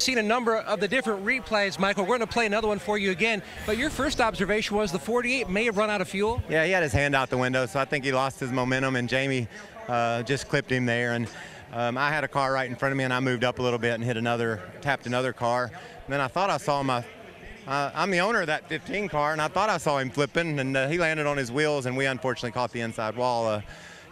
seen a number of the different replays, Michael. We're going to play another one for you again. But your first observation was the 48 may have run out of fuel? Yeah, he had his hand out the window, so I think he lost his momentum, and Jamie just clipped him there. And I had a car right in front of me, and I moved up a little bit and tapped another car. And then I thought I saw I'm the owner of that 15 car, and I thought I saw him flipping, and he landed on his wheels, and we unfortunately caught the inside wall.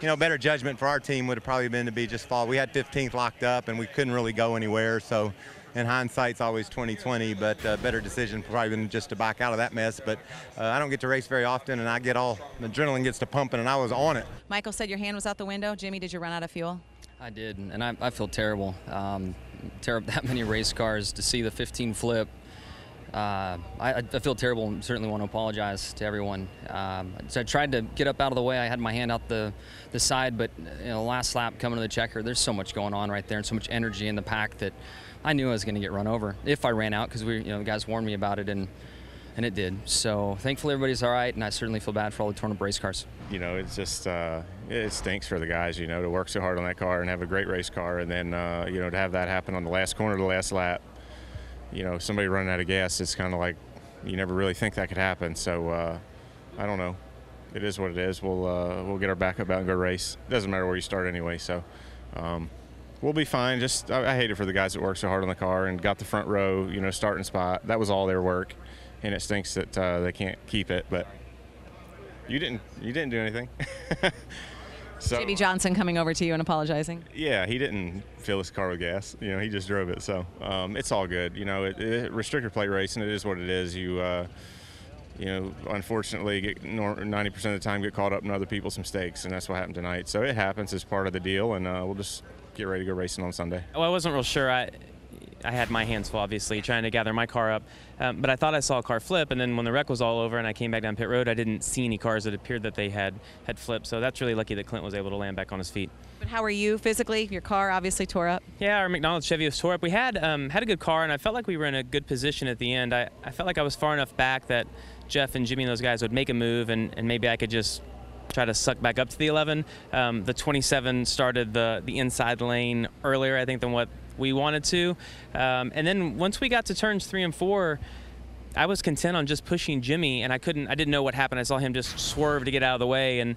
Better judgment for our team would have probably been to be just fall. We had 15th locked up, and we couldn't really go anywhere. So, in hindsight, it's always 20/20, but better decision probably been just to back out of that mess. But I don't get to race very often, and the adrenaline gets to pumping, and I was on it. Michael said your hand was out the window. Jimmy, did you run out of fuel? I did, and I feel terrible. Tear up that many race cars to see the 15 flip. I feel terrible and certainly want to apologize to everyone. So I tried to get up out of the way. I had my hand out the side, but last lap coming to the checker, there's so much going on right there and so much energy in the pack that I knew I was going to get run over if I ran out, because the guys warned me about it, and it did. So thankfully everybody's all right, and I certainly feel bad for all the torn up race cars. It's just it stinks for the guys, to work so hard on that car and have a great race car, and then to have that happen on the last corner of the last lap. Somebody running out of gas, it's kind of like you never really think that could happen. So I don't know. It is what it is. We'll get our backup out and go race. It doesn't matter where you start anyway. So we'll be fine. Just I hate it for the guys that work so hard on the car and got the front row, starting spot. That was all their work, and it stinks that they can't keep it. But you didn't do anything. So, Jimmie Johnson coming over to you and apologizing. Yeah, he didn't fill his car with gas. He just drove it. So it's all good. Restrictor plate racing, it is what it is. Unfortunately, 90% of the time get caught up in other people's mistakes, and that's what happened tonight. So it happens as part of the deal, and we'll just get ready to go racing on Sunday. Well, I wasn't real sure. I had my hands full, obviously, trying to gather my car up. But I thought I saw a car flip, and then when the wreck was all over and I came back down pit road, I didn't see any cars that appeared that they had flipped. So that's really lucky that Clint was able to land back on his feet. But how are you physically? Your car obviously tore up. Yeah, our McDonald's Chevy was tore up. We had a good car, and I felt like we were in a good position at the end. I felt like I was far enough back that Jeff and Jimmy and those guys would make a move, and maybe I could just try to suck back up to the 11. The 27 started the inside lane earlier, I think, than what we wanted to. And then once we got to turns 3 and 4, I was content on just pushing Jimmy, and I didn't know what happened. I saw him just swerve to get out of the way, and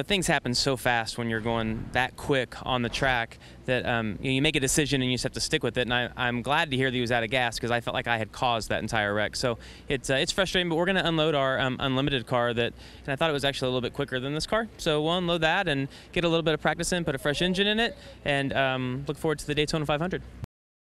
things happen so fast when you're going that quick on the track that you make a decision and you just have to stick with it. And I'm glad to hear that he was out of gas, because I felt like I had caused that entire wreck. So it's frustrating, but we're going to unload our unlimited car and I thought it was actually a little bit quicker than this car. So we'll unload that and get a little bit of practice in, put a fresh engine in it, and look forward to the Daytona 500.